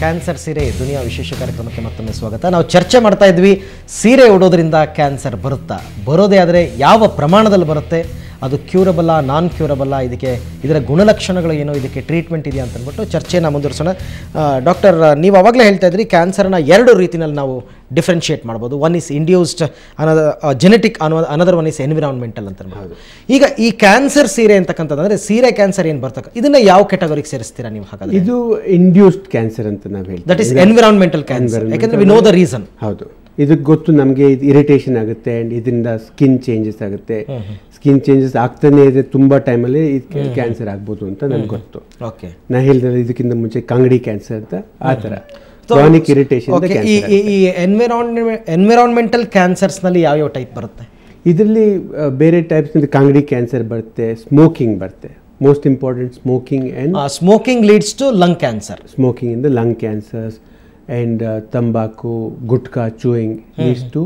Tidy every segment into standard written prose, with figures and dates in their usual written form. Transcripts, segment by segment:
Cancer ಸೀರೆ ದುನಿಯಾ ವಿಶೇಷ ಕಾರ್ಯಕ್ರಮಕ್ಕೆ ಮತ್ತೊಮ್ಮೆ ಸ್ವಾಗತ. ನಾವು ಚರ್ಚೆ ಮಾಡ್ತಾ ಇದ್ವಿ, ಸೀರೆ ಉಡೋದ್ರಿಂದ ಕ್ಯಾನ್ಸರ್ ಬರುತ್ತಾ, ಬರೋದೇ ಆದರೆ ಯಾವ ಪ್ರಮಾಣದಲ್ಲಿ ಬರುತ್ತೆ, ಅದು ಕ್ಯೂರಬಲ್ಲ ನಾನ್ ಕ್ಯೂರಬಲ್ಲ, ಇದರ ಗುಣಲಕ್ಷಣಗಳು ಏನು, ಇದಕ್ಕೆ ಟ್ರೀಟ್ಮೆಂಟ್ ಇದೆಯಾ ಅಂತಂದ್ಬಿಟ್ಟು ಚರ್ಚೆನ ಮುಂದುವರಿಸೋಣ. ಡಾಕ್ಟರ್, ನೀವು ಅವಾಗಲೇ ಹೇಳ್ತಾ ಇದ್ರಿ ಕ್ಯಾನ್ಸರ್ನ ಎರಡು ರೀತಿಯಲ್ಲಿ ನಾವು ಡಿಫ್ರೆನ್ಷಿಯೇಟ್ ಮಾಡ್ಬೋದು. One is induced, genetic, another one is environmental ಅಂತ. ಈಗ ಈ ಕ್ಯಾನ್ಸರ್ ಸೀರೆ ಅಂತಕ್ಕಂಥದ್ದು ಸೀರೆ ಕ್ಯಾನ್ಸರ್ ಏನು ಬರ್ತಕ್ಕ, ಇದನ್ನ ಯಾವ ಕ್ಯಾಟಗರಿಗೆ ಸೇರಿಸ್ತೀರಾ ನೀವು? ಹಾಗಾದ್ರೆ ಇದು ಇಂಡ್ಯೂಸ್ಡ್ ಕ್ಯಾನ್ಸರ್ ಅಂತ ನಾವು ಹೇಳ್ತೀವಿ. ದಟ್ ಇಸ್ ಎನ್ವಿರಾನ್ಮೆಂಟಲ್ ಕ್ಯಾನ್ಸರ್, ಯಾಕಂದ್ರೆ ವಿ ನೋ ದ ರೀಸನ್. ಹೌದು, ಇದಕ್ಕೆ ಗೊತ್ತು ನಮಗೆ, ಇರಿಟೇಷನ್ ಆಗುತ್ತೆ ಅಂಡ್ ಇದರಿಂದ ಸ್ಕಿನ್ ಚೇಂಜಸ್ ಆಗುತ್ತೆ. ಸ್ಕಿನ್ ಚೇಂಜಸ್ ಆಗ್ತಾನೆ ಇದೆ, ತುಂಬಾ ಟೈಮಲ್ಲಿ ಕ್ಯಾನ್ಸರ್ ಆಗ್ಬೋದು ಅಂತ ನನ್ಗೆ ಗೊತ್ತು. ನಾ ಹೇಳಿದ್ರೆ ಇದಕ್ಕಿಂತ ಮುಂಚೆ ಕಾಂಗಡಿ ಕ್ಯಾನ್ಸರ್ ಅಂತ ಆ ಥರ ಕ್ರಾನಿಕ್ ಇರಿಟೇಷನ್. ಈ ಎನ್ವಿರಾನ್ಮೆಂಟಲ್ ಕ್ಯಾನ್ಸರ್ಸ್ ನಲ್ಲಿ ಯಾವ ಟೈಪ್ ಬರುತ್ತೆ? ಇದರಲ್ಲಿ ಬೇರೆ ಟೈಪ್ಸ್ ಕಾಂಗಡಿ ಕ್ಯಾನ್ಸರ್ ಬರುತ್ತೆ, ಸ್ಮೋಕಿಂಗ್ ಬರುತ್ತೆ. Most important smoking leads to lung cancer. Smoking ಇಂದ lung cancers and tobacco, gutka, chewing leads to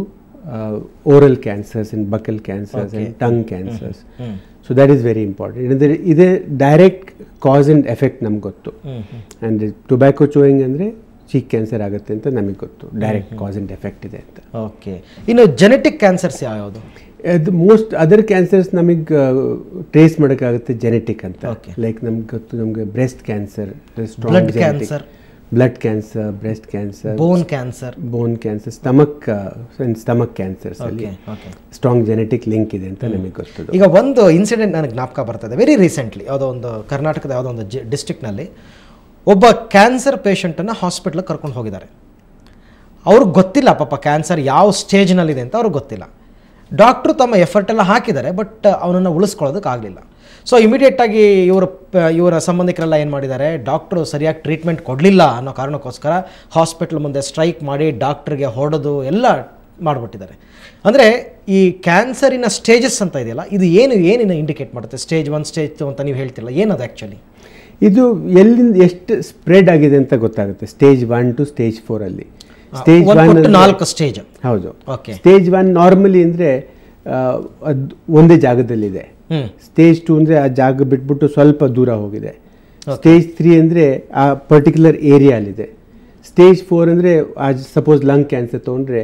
oral cancers and buccal cancers and tongue cancers. So that is very important. Ide direct cause and effect namge gottu. And tobacco chewing andre cheek cancer agutte anta namge gottu. Direct cause and effect ide anta. Okay. Inno genetic cancers yavudu? Most other cancers ನಮಗೆ trace ಮಾಡೋಕ್ಕಾಗುತ್ತೆ genetic ಅಂತ. Like ನಮ್ಗೆ ಗೊತ್ತು, ನಮಗೆ breast cancer, blood cancer, blood cancer, breast cancer, ಬೋನ್ cancer, stomach cancers ಅಲ್ಲಿ strong genetic link ಇದೆ ಅಂತ ನಮಗೆ ಗೊತ್ತು. ಈಗ ಒಂದು ಇನ್ಸಿಡೆಂಟ್ ನನಗೆ ಜ್ಞಾಪಕ ಬರ್ತದೆ, ವೆರಿ ರೀಸೆಂಟ್ಲಿ. ಯಾವುದೋ ಒಂದು ಕರ್ನಾಟಕದ ಯಾವುದೋ ಒಂದು ಡಿಸ್ಟ್ರಿಕ್ಟ್ನಲ್ಲಿ ಒಬ್ಬ ಕ್ಯಾನ್ಸರ್ ಪೇಷಂಟನ್ನು ಹಾಸ್ಪಿಟ್ಲಿಗೆ ಕರ್ಕೊಂಡು ಹೋಗಿದ್ದಾರೆ. ಅವ್ರಿಗೆ ಗೊತ್ತಿಲ್ಲ ಪಾಪ ಕ್ಯಾನ್ಸರ್ ಯಾವ ಸ್ಟೇಜ್ನಲ್ಲಿದೆ ಅಂತ ಅವ್ರಿಗೆ ಗೊತ್ತಿಲ್ಲ. ಡಾಕ್ಟ್ರು ತಮ್ಮ ಎಫರ್ಟ್ ಎಲ್ಲ ಹಾಕಿದ್ದಾರೆ, ಬಟ್ ಅವನನ್ನು ಉಳಿಸ್ಕೊಳ್ಳೋದಕ್ಕಾಗಲಿಲ್ಲ. ಸೊ ಇಮಿಡಿಯೇಟಾಗಿ ಇವರ ಸಂಬಂಧಿಕರೆಲ್ಲ ಏನು ಮಾಡಿದ್ದಾರೆ, ಡಾಕ್ಟ್ರು ಸರಿಯಾಗಿ ಟ್ರೀಟ್ಮೆಂಟ್ ಕೊಡಲಿಲ್ಲ ಅನ್ನೋ ಕಾರಣಕ್ಕೋಸ್ಕರ ಹಾಸ್ಪಿಟ್ಲ್ ಮುಂದೆ ಸ್ಟ್ರೈಕ್ ಮಾಡಿ ಡಾಕ್ಟ್ರಿಗೆ ಹೊಡೆದು ಎಲ್ಲ ಮಾಡಿಬಿಟ್ಟಿದ್ದಾರೆ. ಅಂದರೆ ಈ ಕ್ಯಾನ್ಸರಿನ ಸ್ಟೇಜಸ್ ಅಂತ ಇದೆಯಲ್ಲ, ಇದು ಏನಿನ ಇಂಡಿಕೇಟ್ ಮಾಡುತ್ತೆ? ಸ್ಟೇಜ್ 1, ಸ್ಟೇಜ್ 2 ಅಂತ ನೀವು ಹೇಳ್ತಿಲ್ಲ, ಏನದು ಆ್ಯಕ್ಚುಲಿ? ಇದು ಎಲ್ಲಿಂದ ಎಷ್ಟು ಸ್ಪ್ರೆಡ್ ಆಗಿದೆ ಅಂತ ಗೊತ್ತಾಗುತ್ತೆ. ಸ್ಟೇಜ್ 1 to ಸ್ಟೇಜ್ 4 ಅಲ್ಲಿ. Stage 1 4 stage. ಹೌದು. ಸ್ಟೇಜ್ 1 ನಾರ್ಮಲಿ ಅಂದರೆ ಅದು ಒಂದೇ ಜಾಗದಲ್ಲಿದೆ. ಸ್ಟೇಜ್ 2 ಅಂದರೆ ಆ ಜಾಗ ಬಿಟ್ಬಿಟ್ಟು ಸ್ವಲ್ಪ ದೂರ ಹೋಗಿದೆ. ಸ್ಟೇಜ್ 3 ಅಂದರೆ ಆ ಪರ್ಟಿಕ್ಯುಲರ್ ಏರಿಯಾಲಿದೆ. ಸ್ಟೇಜ್ 4 ಅಂದರೆ ಸಪೋಸ್ ಲಂಗ್ ಕ್ಯಾನ್ಸರ್ ತೊಗೊಂಡ್ರೆ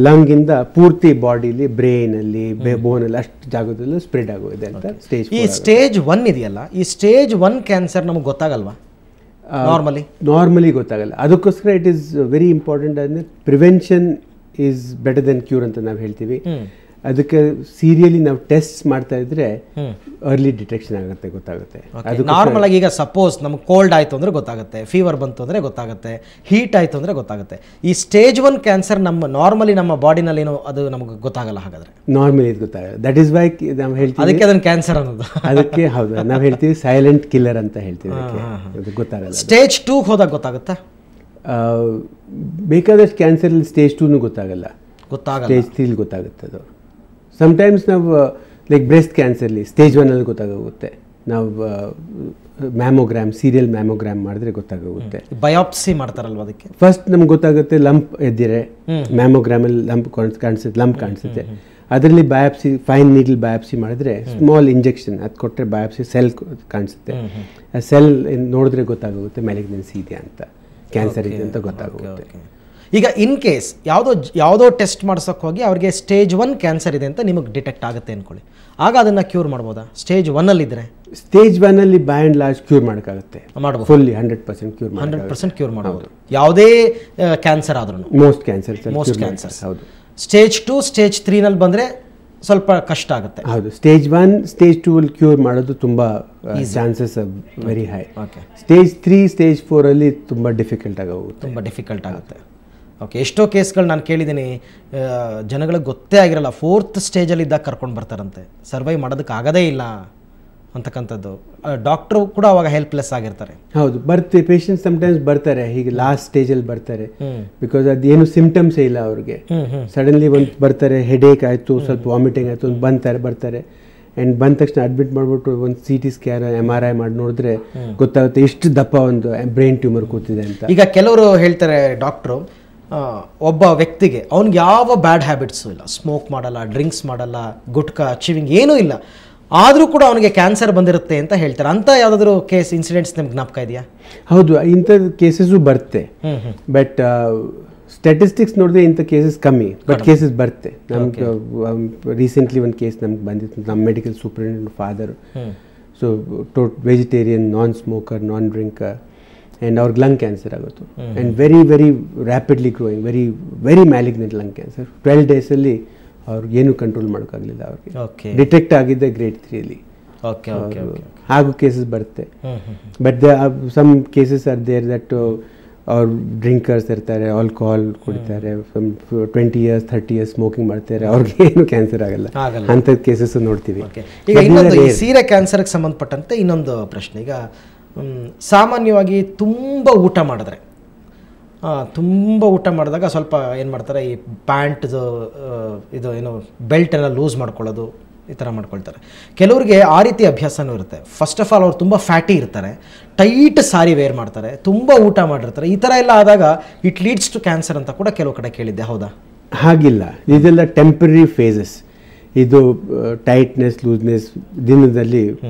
ಲಂಗ್ ಇಂದ ಪೂರ್ತಿ ಬಾಡಿಲಿ, ಬ್ರೈನ್ ಅಲ್ಲಿ, ಬೋನಲ್ಲಿ ಅಷ್ಟು ಜಾಗದಲ್ಲೂ ಸ್ಪ್ರೆಡ್ ಆಗೋಗಿದೆ ಅಂತ ಸ್ಟೇಜ್. ಈ ಸ್ಟೇಜ್ 1 ಇದೆಯಲ್ಲ, ಈ ಸ್ಟೇಜ್ 1 ಕ್ಯಾನ್ಸರ್ ನಮಗೆ ಗೊತ್ತಾಗಲ್ವಾ? ನಾರ್ಮಲಿ ಗೊತ್ತಾಗಲ್ಲ. ಅದಕ್ಕೋಸ್ಕರ ಇಟ್ ಈಸ್ ವೆರಿ ಇಂಪಾರ್ಟೆಂಟ್. ಅಂದರೆ prevention is better then cure ಅಂತ ನಾವು ಹೇಳ್ತೀವಿ. ಅದಕ್ಕೆ ಸೀರಿಯಲಿ ನಾವು ಟೆಸ್ಟ್ ಮಾಡ್ತಾ ಇದ್ರೆ ಅರ್ಲಿ ಡಿಟೆಕ್ಷನ್ ಆಗುತ್ತೆ, ಗೊತ್ತಾಗುತ್ತೆ. ನಾರ್ಮಲ್ ಆಗಿ ಈಗ ಸಪೋಸ್ ನಮ್ಗೆ ಕೋಲ್ಡ್ ಆಯ್ತು ಅಂದ್ರೆ ಗೊತ್ತಾಗುತ್ತೆ, ಫೀವರ್ ಬಂತು ಅಂದ್ರೆ ಗೊತ್ತಾಗುತ್ತೆ, ಹೀಟ್ ಆಯ್ತು ಅಂದ್ರೆ ಗೊತ್ತಾಗುತ್ತೆ. ಈ ಸ್ಟೇಜ್ 1 ಕ್ಯಾನ್ಸರ್ ನಾರ್ಮಲಿ ನಮ್ಮ ಬಾಡಿನಲ್ಲಿ ಏನೋ ಅದು ನಮಗೆ ಗೊತ್ತಾಗಲ್ಲ. ಹಾಗಾದ್ರೆ ನಾರ್ಮಲಿ ಇದು ಗೊತ್ತಾಗಲ್ಲ. ದಟ್ ಈಸ್ ವೈ ನಾವು ಹೇಳ್ತೀವಿ ಅದಕ್ಕೆ ಅದನ್ನ ಕ್ಯಾನ್ಸರ್ ಅನ್ನೋದು. ಅದಕ್ಕೆ ಹೌದು, ನಾವು ಹೇಳ್ತೀವಿ ಸೈಲೆಂಟ್ ಕಿಲ್ಲರ್ ಅಂತ ಹೇಳ್ತೀವಿ. ಅದು ಗೊತ್ತಾಗಲ್ಲ. ಸ್ಟೇಜ್ 2 ಹೋದಾಗ ಗೊತ್ತಾಗುತ್ತಾ? ಬೇಕಾದಷ್ಟು ಕ್ಯಾನ್ಸರ್ ಸ್ಟೇಜ್ 2 ಗೊತ್ತಾಗಲ್ಲ, ಸ್ಟೇಜ್ 3 ಗೊತ್ತಾಗುತ್ತೆ. ಅದು ಸಮಟೈಮ್ಸ್ ನಾವು ಲೈಕ್ ಬ್ರೆಸ್ಟ್ ಕ್ಯಾನ್ಸರ್ಲಿ ಸ್ಟೇಜ್ 1 ಅಲ್ಲಿ ಗೊತ್ತಾಗುತ್ತೆ. ನಾವು ಮ್ಯಾಮೋಗ್ರಾಮ್, ಸೀರಿಯಲ್ ಮ್ಯಾಮೋಗ್ರಾಮ್ ಮಾಡಿದ್ರೆ ಗೊತ್ತಾಗುತ್ತೆ. ಬಯಾಪ್ಸಿ ಮಾಡ್ತಾರಲ್ವ, ಅದಕ್ಕೆ ಫಸ್ಟ್ ನಮ್ಗೆ ಗೊತ್ತಾಗುತ್ತೆ ಲಂಪ್ ಎದ್ದಿರೆ. ಮ್ಯಾಮೋಗ್ರಾಮಲ್ಲಿ ಲಂಪ್ ಕಾಣಿಸುತ್ತೆ. ಅದರಲ್ಲಿ ಬಯಾಪ್ಸಿ, ಫೈನ್ ನೀಡಲ್ ಬಯಾಪ್ಸಿ ಮಾಡಿದ್ರೆ ಸ್ಮಾಲ್ ಇಂಜೆಕ್ಷನ್ ಅದು ಕೊಟ್ಟರೆ ಬಯಾಪ್ಸಿ ಸೆಲ್ ಕಾಣಿಸುತ್ತೆ. ಆ ಸೆಲ್ ನೋಡಿದ್ರೆ ಗೊತ್ತಾಗುತ್ತೆ ಮ್ಯಾಲಿಗ್ನೆನ್ಸಿ ಇದೆ ಅಂತ, ಕ್ಯಾನ್ಸರ್ ಇದೆ ಅಂತ ಗೊತ್ತಾಗುತ್ತೆ. ಈಗ ಇನ್ ಕೇಸ್ ಯಾವುದೋ ಟೆಸ್ಟ್ ಮಾಡ್ಸೋಕೆ ಹೋಗಿ ಅವ್ರಿಗೆ ಸ್ಟೇಜ್ 1 ಕ್ಯಾನ್ಸರ್ ಇದೆ ಅಂತ ನಿಮಗೆ ಡಿಟೆಕ್ಟ್ ಆಗುತ್ತೆ ಅಂದ್ಕೊಳ್ಳಿ, ಆಗ ಅದನ್ನು ಕ್ಯೂರ್ ಮಾಡ್ಬೋದಾ? ಸ್ಟೇಜ್ 1 ಅಲ್ಲಿದ್ದರೆ ಸ್ಟೇಜ್ 1 ಅಲ್ಲಿ ಬೈ ಆ್ಯಂಡ್ ಲಾರ್ಜ್ ಕ್ಯೂರ್ ಮಾಡೋಕ್ಕಾಗುತ್ತೆ, ಮಾಡ್ಬೋದು. ಫುಲ್ಲಿ 100% ಕ್ಯೂರ್ 100% ಕ್ಯೂರ್ ಮಾಡ್ಬೋದು, ಯಾವುದೇ ಕ್ಯಾನ್ಸರ್ ಆದ್ರೂ. ಮೋಸ್ಟ್ ಕ್ಯಾನ್ಸರ್ಸ್ ಹೌದು. ಸ್ಟೇಜ್ 2, ಸ್ಟೇಜ್ 3 ನಲ್ಲಿ ಬಂದರೆ ಸ್ವಲ್ಪ ಕಷ್ಟ ಆಗುತ್ತೆ. ಹೌದು. ಸ್ಟೇಜ್ 1, ಸ್ಟೇಜ್ 2 ಅಲ್ಲಿ ಕ್ಯೂರ್ ಮಾಡೋದು ತುಂಬ chances very high. Stage 3, stage 4 ಅಲ್ಲಿ ತುಂಬ ಡಿಫಿಕಲ್ಟ್ ಆಗುತ್ತೆ. ಓಕೆ, ಎಷ್ಟೋ ಕೇಸ್ಗಳು ನಾನು ಕೇಳಿದ್ದೀನಿ, ಜನಗಳಿಗೆ ಗೊತ್ತೇ ಆಗಿರಲ್ಲ, 4th ಸ್ಟೇಜಲ್ಲಿ ಇದ್ದಾಗ ಕರ್ಕೊಂಡು ಬರ್ತಾರಂತೆ, ಸರ್ವೈವ್ ಮಾಡೋದಕ್ಕೆ ಆಗೋದೇ ಇಲ್ಲ ಅಂತಕ್ಕಂಥದ್ದು. ಡಾಕ್ಟ್ರು ಕೂಡ ಅವಾಗ ಹೆಲ್ಪ್ಲೆಸ್ ಆಗಿರ್ತಾರೆ. ಹೌದು, ಬರ್ತೀವಿ ಪೇಷಂಟ್ಸ್ ಸಮಟೈಮ್ಸ್ ಬರ್ತಾರೆ, ಹೀಗೆ ಲಾಸ್ಟ್ ಸ್ಟೇಜಲ್ಲಿ ಬರ್ತಾರೆ. ಬಿಕಾಸ್ ಅದೇನು ಸಿಂಪ್ಟಮ್ಸೇ ಇಲ್ಲ ಅವ್ರಿಗೆ. ಸಡನ್ಲಿ ಒಂದು ಬರ್ತಾರೆ, ಹೆಡೇಕ್ ಆಯಿತು, ಸ್ವಲ್ಪ ವಾಮಿಟಿಂಗ್ ಆಯಿತು, ಬರ್ತಾರೆ ಆ್ಯಂಡ್ ಬಂದ ತಕ್ಷಣ ಅಡ್ಮಿಟ್ ಮಾಡಿಬಿಟ್ಟು ಒಂದು CT ಸ್ಕ್ಯಾನ್, MRI ಮಾಡಿ ನೋಡಿದ್ರೆ ಗೊತ್ತಾಗುತ್ತೆ ಎಷ್ಟು ದಪ್ಪ ಒಂದು ಬ್ರೈನ್ ಟ್ಯೂಮರ್ ಕೂತಿದೆ ಅಂತ. ಈಗ ಕೆಲವರು ಹೇಳ್ತಾರೆ ಡಾಕ್ಟ್ರು, ಒಬ್ಬ ವ್ಯಕ್ತಿಗೆ ಅವ್ನಿಗೆ ಯಾವ ಬ್ಯಾಡ್ ಹ್ಯಾಬಿಟ್ಸು ಇಲ್ಲ, ಸ್ಮೋಕ್ ಮಾಡಲ್ಲ, ಡ್ರಿಂಕ್ಸ್ ಮಾಡಲ್ಲ, ಗುಟ್ಕಾ, ಚೀವಿಂಗ್ ಏನೂ ಇಲ್ಲ, ಆದರೂ ಕೂಡ ಅವನಿಗೆ ಕ್ಯಾನ್ಸರ್ ಬಂದಿರುತ್ತೆ ಅಂತ ಹೇಳ್ತಾರೆ. ಅಂತ ಯಾವುದಾದ್ರೂ ಕೇಸ್ ಇನ್ಸಿಡೆಂಟ್ಸ್ ನಿಮ್ಗೆ ಜ್ಞಾಪಕ ಇದೆಯಾ? ಹೌದು, ಇಂಥ ಕೇಸಸ್ಸು ಬರುತ್ತೆ. ಬಟ್ ಸ್ಟ್ಯಾಟಿಸ್ಟಿಕ್ಸ್ ನೋಡಿದ್ರೆ ಇಂಥ ಕೇಸಸ್ ಕಮ್ಮಿ, ಬಟ್ ಕೇಸಸ್ ಬರುತ್ತೆ. ನಮ್ಗೆ ರೀಸೆಂಟ್ಲಿ ಒಂದು ಕೇಸ್ ನಮ್ಗೆ ಬಂದಿತ್ತು. ನಮ್ಮ medical superintendent father, so vegetarian, non smoker, non drinker, and ಅವ್ರಿಗೆ ಲಂಗ್ ಕ್ಯಾನ್ಸರ್ ಆಗುತ್ತೆ. And very very rapidly growing, very very malignant lung cancer. 12 ಡೇಸಲ್ಲಿ ಅವ್ರಿಗೇನು ಕಂಟ್ರೋಲ್ ಮಾಡೋಕ್ಕಾಗಲಿಲ್ಲ. ಅವ್ರಿಗೆ ಡಿಟೆಕ್ಟ್ ಆಗಿದ್ದೆ ಗ್ರೇಡ್ 3 ಹಾಗೂ ಕೇಸಸ್ ಬರುತ್ತೆ. But some cases are there that ಅವ್ರು ಡ್ರಿಂಕರ್ಸ್ ಇರ್ತಾರೆ, ಆಲ್ಕೋಹಾಲ್ ಕುಡಿತಾರೆ, 20 years 30 years ಸ್ಮೋಕಿಂಗ್ ಮಾಡ್ತಾರೆ, ಅವ್ರಿಗೆ ಏನು ಕ್ಯಾನ್ಸರ್ ಆಗಲ್ಲ. ಅಂಥ ಕೇಸಸ್ ನೋಡ್ತೀವಿ. ಈಗ ಇನ್ನೊಂದು ಸೀರೆ ಕ್ಯಾನ್ಸರ್ಗೆ ಸಂಬಂಧಪಟ್ಟಂತೆ ಇನ್ನೊಂದು ಪ್ರಶ್ನೆ. ಈಗ ಸಾಮಾನ್ಯವಾಗಿ ತುಂಬ ಊಟ ಮಾಡಿದಾಗ ಸ್ವಲ್ಪ ಏನು ಮಾಡ್ತಾರೆ, ಈ ಪ್ಯಾಂಟ್ದು ಇದು ಏನು ಬೆಲ್ಟನ್ನು ಲೂಸ್ ಮಾಡ್ಕೊಳ್ಳೋದು, ಈ ಥರ ಮಾಡ್ಕೊಳ್ತಾರೆ. ಕೆಲವರಿಗೆ ಆ ರೀತಿ ಅಭ್ಯಾಸನೂ ಇರುತ್ತೆ. ಫಸ್ಟ್ ಆಫ್ ಆಲ್ ಅವ್ರು ತುಂಬ ಫ್ಯಾಟಿ ಇರ್ತಾರೆ, ಟೈಟ್ ಸಾರಿ ವೇರ್ ಮಾಡ್ತಾರೆ, ತುಂಬ ಊಟ ಮಾಡಿರ್ತಾರೆ. ಈ ಥರ ಎಲ್ಲ ಆದಾಗ ಇಟ್ ಲೀಡ್ಸ್ ಟು ಕ್ಯಾನ್ಸರ್ ಅಂತ ಕೂಡ ಕೆಲವು ಕಡೆ ಕೇಳಿದ್ದೆ, ಹೌದಾ? ಹಾಗಿಲ್ಲ, ಇದೆಲ್ಲ ಟೆಂಪರರಿ ಫೇಸಸ್. ಇದು ಟೈಟ್ನೆಸ್, ಲೂಸ್ನೆಸ್ ದಿನದಲ್ಲಿ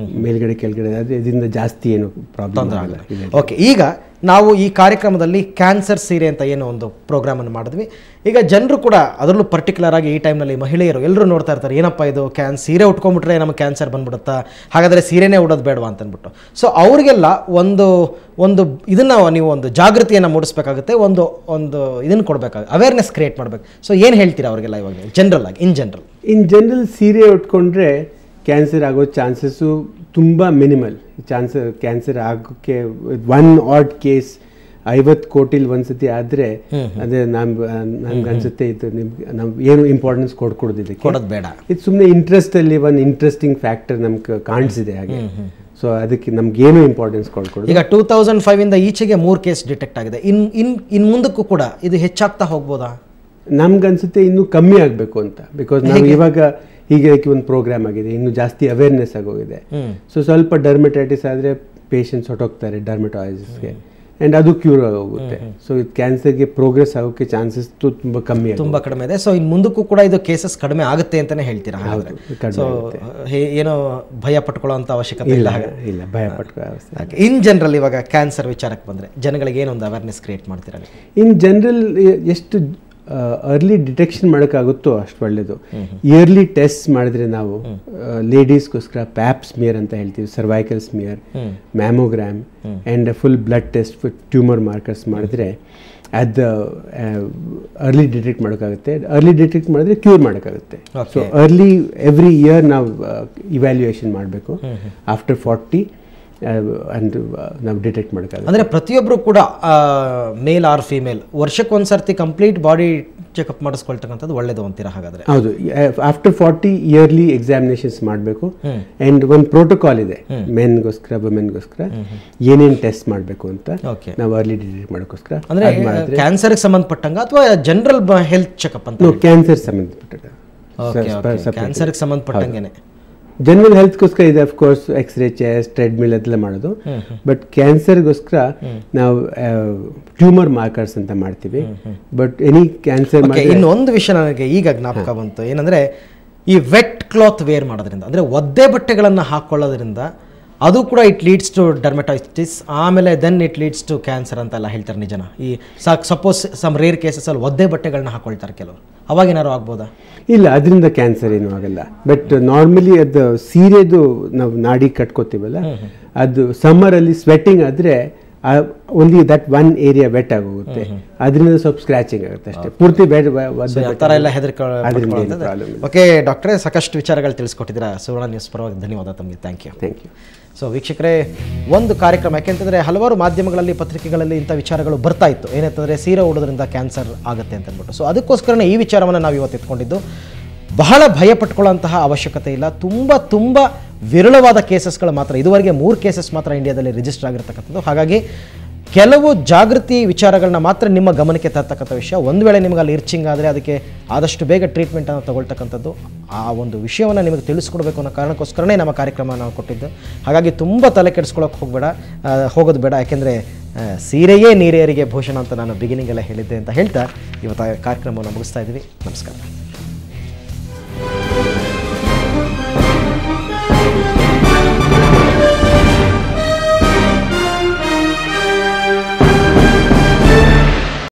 ಮೇಲ್ಗಡೆ ಕೆಳಗಡೆ ಆದರೆ ಇದರಿಂದ ಜಾಸ್ತಿ ಏನು ಪ್ರಾಬ್ಲಮ್ ಆಗಲ್ಲ. ಓಕೆ, ಈಗ ನಾವು ಈ ಕಾರ್ಯಕ್ರಮದಲ್ಲಿ ಕ್ಯಾನ್ಸರ್ ಸೀರೆ ಅಂತ ಏನೋ ಒಂದು ಪ್ರೋಗ್ರಾಮನ್ನು ಮಾಡಿದ್ವಿ. ಈಗ ಜನರು ಕೂಡ ಅದರಲ್ಲೂ ಪರ್ಟಿಕ್ಯುಲರ್ ಆಗಿ ಈ ಟೈಮ್ನಲ್ಲಿ ಮಹಿಳೆಯರು ಎಲ್ಲರೂ ನೋಡ್ತಾ ಇರ್ತಾರೆ, ಏನಪ್ಪ ಇದು ಸೀರೆ ಉಟ್ಕೊಂಡ್ಬಿಟ್ರೆ ನಮಗೆ ಕ್ಯಾನ್ಸರ್ ಬಂದ್ಬಿಡುತ್ತಾ, ಹಾಗಾದರೆ ಸೀರೆನೇ ಉಡೋದು ಬೇಡವಾ ಅಂತಂದ್ಬಿಟ್ಟು. ಸೊ ಅವ್ರಿಗೆಲ್ಲ ಒಂದು ಇದನ್ನು ನೀವು ಒಂದು ಜಾಗೃತಿಯನ್ನು ಮೂಡಿಸ್ಬೇಕಾಗುತ್ತೆ, ಒಂದು ಇದನ್ನು ಕೊಡಬೇಕಾಗುತ್ತೆ, ಅವೇರ್ನೆಸ್ ಕ್ರಿಯೇಟ್ ಮಾಡಬೇಕು. ಸೊ ಏನು ಹೇಳ್ತೀರಾ ಅವ್ರಿಗೆಲ್ಲ ಇವಾಗ ಇನ್ ಜನರಲ್ ಸೀರೆ ಉಟ್ಕೊಂಡ್ರೆ ಕ್ಯಾನ್ಸರ್ ಆಗೋ ಚಾನ್ಸಸ್ಸು ತುಂಬ ಮಿನಿಮಲ್. ಕ್ಯಾನ್ಸರ್ ಆಗೋಕ್ಕೆ 1 odd ಕೇಸ್ 50 ಕೋಟಿಲಿ ಒಂದ್ಸತಿ ಆದರೆ ಅದೇ ನನ್ಗೆ ಅನ್ಸುತ್ತೆ ಇದು ನಾವು ಏನು ಇಂಪಾರ್ಟೆನ್ಸ್ ಕೊಡೋದು ಬೇಡ. ಇದು ಸುಮ್ಮನೆ ಇಂಟ್ರೆಸ್ಟಲ್ಲಿ ಒಂದು ಇಂಟ್ರೆಸ್ಟಿಂಗ್ ಫ್ಯಾಕ್ಟರ್ ನಮ್ಗೆ ಕಾಣಿಸಿದೆ ಹಾಗೆ. ಸೊ ಅದಕ್ಕೆ ನಮ್ಗೇನು ಇಂಪಾರ್ಟೆನ್ಸ್ ಕೊಡ್ಕೊಡೋದು. ಈಗ 2005 ಈಚೆಗೆ 3 ಕೇಸ್ ಡಿಟೆಕ್ಟ್ ಆಗಿದೆ. ಇನ್ ಮುಂದಕ್ಕೂ ಕೂಡ ಇದು ಹೆಚ್ಚಾಗ್ತಾ ಹೋಗ್ಬೋದಾ? ನಮ್ಗನ್ಸುತ್ತೆ ಇನ್ನೂ ಕಮ್ಮಿ ಆಗಬೇಕು ಅಂತ. ಬಿಕಾಸ್ ನಾವು ಇವಾಗ ಹೀಗೆ ಒಂದು ಪ್ರೋಗ್ರಾಮ್ ಆಗಿದೆ, ಇನ್ನೂ ಜಾಸ್ತಿ ಅವೇರ್ನೆಸ್ ಆಗೋಗಿದೆ. ಸೊ ಸ್ವಲ್ಪ ಡರ್ಮಟೈಟಿಸ್ ಆದರೆ ಪೇಷಂಟ್ಸ್ ಹೊಟ್ಟೋಗ್ತಾರೆ ಡರ್ಮಟಾಲಜಿಸ್ಟ್ಗೆ, ಆ್ಯಂಡ್ ಅದು ಕ್ಯೂರ್ ಆಗೋಗುತ್ತೆ. ಸೊ ಇದು ಕ್ಯಾನ್ಸರ್ಗೆ ಪ್ರೋಗ್ರೆಸ್ ಆಗೋಕ್ಕೆ ಚಾನ್ಸಸ್ ತುಂಬ ಕಡಿಮೆ ಇದೆ. ಸೊ ಇನ್ನು ಮುಂದಕ್ಕೂ ಕೂಡ ಇದು ಕೇಸಸ್ ಕಡಿಮೆ ಆಗುತ್ತೆ ಅಂತಲೇ ಹೇಳ್ತೀರಾ? ಸೊ ಏನೋ ಭಯ ಪಟ್ಕೊಳ್ಳೋಂಥ ಅವಶ್ಯಕತೆ ಇಲ್ಲ. ಭಯ ಪಟ್ಕೊಳ್ಳೋ. ಇನ್ ಜನರಲ್ ಇವಾಗ ಕ್ಯಾನ್ಸರ್ ವಿಚಾರಕ್ಕೆ ಬಂದರೆ ಜನಗಳಿಗೆ ಏನೊಂದು ಅವೇರ್ನೆಸ್ ಕ್ರಿಯೇಟ್ ಮಾಡ್ತೀರಾ? ಇನ್ ಜನರಲ್ ಎಷ್ಟು ಅರ್ಲಿ ಡಿಟೆಕ್ಷನ್ ಮಾಡೋಕ್ಕಾಗುತ್ತೋ ಅಷ್ಟು ಒಳ್ಳೆಯದು. ಇಯರ್ಲಿ ಟೆಸ್ಟ್ ಮಾಡಿದ್ರೆ ನಾವು ಲೇಡೀಸ್ಗೋಸ್ಕರ ಪ್ಯಾಪ್ ಸ್ಮಿಯರ್ ಅಂತ ಹೇಳ್ತೀವಿ, cervical smear, mammogram and full blood test for tumour markers ಮಾಡಿದ್ರೆ ಅದು ಅರ್ಲಿ ಡಿಟೆಕ್ಟ್ ಮಾಡೋಕ್ಕಾಗುತ್ತೆ. ಅರ್ಲಿ ಡಿಟೆಕ್ಟ್ ಮಾಡಿದ್ರೆ ಕ್ಯೂರ್ ಮಾಡೋಕ್ಕಾಗುತ್ತೆ. ಸೊ ಅರ್ಲಿ ಎವ್ರಿ ಇಯರ್ ನಾವು ಇವ್ಯಾಲ್ಯೂಯೇಷನ್ ಮಾಡಬೇಕು. ಆಫ್ಟರ್ 40 ನಾವು ಡಿಟೆಕ್ಟ್ ಮಾಡೋಕ್ಕಾಗುತ್ತೆ. ಅಂದರೆ ಪ್ರತಿಯೊಬ್ಬರು ಕೂಡ ಮೇಲ್ ಆರ್ ಫೀಮೇಲ್ ವರ್ಷಕ್ಕೊಂದ್ಸರ್ತಿ ಕಂಪ್ಲೀಟ್ ಬಾಡಿ ಚೆಕಪ್ ಮಾಡಿಸ್ಕೊಳ್ತಕ್ಕಂಥದ್ದು ಒಳ್ಳೇದು ಅಂತೀರಾ? ಹಾಗಾದರೆ ಹೌದು, ಆಫ್ಟರ್ 40 ಇಯರ್ಲಿ ಎಕ್ಸಾಮಿನೇಷನ್ಸ್ ಮಾಡಬೇಕು. ಆ್ಯಂಡ್ ಒಂದು ಪ್ರೋಟೋಕಾಲ್ ಇದೆ ಮೆನ್ಗೋಸ್ಕರ ವುಮೆನ್ಗೋಸ್ಕರ ಏನೇನು ಟೆಸ್ಟ್ ಮಾಡಬೇಕು ಅಂತ ನಾವು ಅರ್ಲಿ ಡಿಟೆಕ್ಟ್ ಮಾಡೋಕ್ಕೋಸ್ಕರ. ಅಂದರೆ ಕ್ಯಾನ್ಸರ್ಗೆ ಸಂಬಂಧಪಟ್ಟಂಗ ಅಥವಾ ಜನರಲ್ ಹೆಲ್ತ್ ಚೆಕಪ್ ಅಂತ? ಕ್ಯಾನ್ಸರ್ ಸಂಬಂಧಪಟ್ಟ, ಕ್ಯಾನ್ಸರ್ಗೆ ಸಂಬಂಧಪಟ್ಟಂಗೆನೆ ಜನರಲ್ ಹೆಲ್ತ್ಗೋಸ್ಕರ ಇದೆ. ಅಫ್ಕೋರ್ಸ್ ಎಕ್ಸ್ರೇ, ಚೆಸ್ಟ್, ಟ್ರೆಡ್ಮಿಲ್ ಅದೆಲ್ಲ ಮಾಡೋದು. ಬಟ್ ಕ್ಯಾನ್ಸರ್ಗೋಸ್ಕರ ನಾವು ಟ್ಯೂಮರ್ ಮಾರ್ಕರ್ಸ್ ಅಂತ ಮಾಡ್ತೀವಿ. But any cancer. ಇನ್ನೊಂದು ವಿಷಯ ನನಗೆ ಈಗ ಜ್ಞಾಪಕ ಬಂತು, ಏನಂದರೆ ಈ ವೆಟ್ ಕ್ಲಾತ್ ವೇರ್ ಮಾಡೋದ್ರಿಂದ, ಅಂದರೆ ಒದ್ದೆ ಬಟ್ಟೆಗಳನ್ನು ಹಾಕ್ಕೊಳ್ಳೋದ್ರಿಂದ ಅದು ಕೂಡ ಇಟ್ ಲೀಡ್ಸ್ ಟು ಡರ್ಮೆಟೈಟಿಸ್, ಆಮೇಲೆ then it leads to cancer ಅಂತೆಲ್ಲ ಹೇಳ್ತಾರೆ. ನಿಜನಾ? ಈ ಸಪೋಸ್ ಸಮ್ ರೇರ್ ಕೇಸಸಲ್ಲಿ ಒದ್ದೆ ಬಟ್ಟೆಗಳನ್ನ ಹಾಕೊಳ್ತಾರೆ ಕೆಲವರು, ಅವಾಗೇನಾದ್ರು ಆಗ್ಬೋದಾ? ಇಲ್ಲ, ಅದರಿಂದ ಕ್ಯಾನ್ಸರ್ ಏನೂ ಆಗಲ್ಲ. ಬಟ್ ನಾರ್ಮಲಿ ಅದು ಸೀರೆದು ನಾವು ನಾಡಿ ಕಟ್ಕೋತೀವಲ್ಲ, ಅದು ಸಮ್ಮರಲ್ಲಿ ಸ್ವೆಟ್ಟಿಂಗ್ ಆದರೆ only that one area wet ಆಗೋಗುತ್ತೆ, ಅದರಿಂದ ಸ್ವಲ್ಪ ಸ್ಕ್ರಾಚಿಂಗ್ ಆಗುತ್ತೆ ಅಷ್ಟೇ. ಪೂರ್ತಿ ಥರ ಎಲ್ಲ ಓಕೆ ಡಾಕ್ಟ್ರೇ, ಸಾಕಷ್ಟು ವಿಚಾರಗಳು ತಿಳಿಸ್ಕೊಟ್ಟಿದ್ದೀರಾ. ಸುವರ್ಣ ನ್ಯೂಸ್ ಪರವಾಗಿ ಧನ್ಯವಾದ ತಮಗೆ. Thank you. ಸೊ ವೀಕ್ಷಕರೇ, ಒಂದು ಕಾರ್ಯಕ್ರಮ ಯಾಕೆಂತಂದರೆ ಹಲವಾರು ಮಾಧ್ಯಮಗಳಲ್ಲಿ, ಪತ್ರಿಕೆಗಳಲ್ಲಿ ಇಂಥ ವಿಚಾರಗಳು ಬರ್ತಾ ಇತ್ತು. ಏನಂತಂದರೆ ಸೀರೆ ಉಡೋದ್ರಿಂದ ಕ್ಯಾನ್ಸರ್ ಆಗುತ್ತೆ ಅಂತ ಅಂದ್ಬಿಟ್ಟು. ಸೊ ಅದಕ್ಕೋಸ್ಕರನೇ ಈ ವಿಚಾರವನ್ನು ನಾವು ಇವತ್ತು ಎತ್ಕೊಂಡಿದ್ದು. ಬಹಳ ಭಯ ಪಟ್ಕೊಳ್ಳೋಂತಹ ಅವಶ್ಯಕತೆ ಇಲ್ಲ. ತುಂಬ ವಿರಳವಾದ ಕೇಸಸ್ಗಳು ಮಾತ್ರ, ಇದುವರೆಗೆ 3 ಕೇಸಸ್ ಮಾತ್ರ ಇಂಡಿಯಾದಲ್ಲಿ ರಿಜಿಸ್ಟರ್ ಆಗಿರ್ತಕ್ಕಂಥದ್ದು. ಹಾಗಾಗಿ ಕೆಲವು ಜಾಗೃತಿ ವಿಚಾರಗಳನ್ನ ಮಾತ್ರ ನಿಮ್ಮ ಗಮನಕ್ಕೆ ತರ್ತಕ್ಕಂಥ ವಿಷಯ. ಒಂದು ವೇಳೆ ನಿಮಗೆ ಅಲ್ಲಿ ಇರ್ಚಿಂಗ್ ಆದರೆ ಅದಕ್ಕೆ ಆದಷ್ಟು ಬೇಗ ಟ್ರೀಟ್ಮೆಂಟನ್ನು ತಗೊಳ್ತಕ್ಕಂಥದ್ದು, ಆ ಒಂದು ವಿಷಯವನ್ನು ನಿಮಗೆ ತಿಳಿಸ್ಕೊಡ್ಬೇಕು ಅನ್ನೋ ಕಾರಣಕ್ಕೋಸ್ಕರನೇ ನಮ್ಮ ಕಾರ್ಯಕ್ರಮ ನಾವು ಕೊಟ್ಟಿದ್ದು. ಹಾಗಾಗಿ ತುಂಬ ತಲೆ ಕೆಡಿಸ್ಕೊಳ್ಳೋಕೆ ಹೋಗೋದು ಬೇಡ. ಯಾಕೆಂದರೆ ಸೀರೆಯೇ ನೀರಿಯರಿಗೆ ಭೂಷಣ ಅಂತ ನಾನು ಬಿಗಿನಿಂಗೆಲ್ಲ ಹೇಳಿದ್ದೆ ಅಂತ ಹೇಳ್ತಾ ಇವತ್ತು ಕಾರ್ಯಕ್ರಮವನ್ನು ಮುಗಿಸ್ತಾ ಇದ್ದೀವಿ. ನಮಸ್ಕಾರ.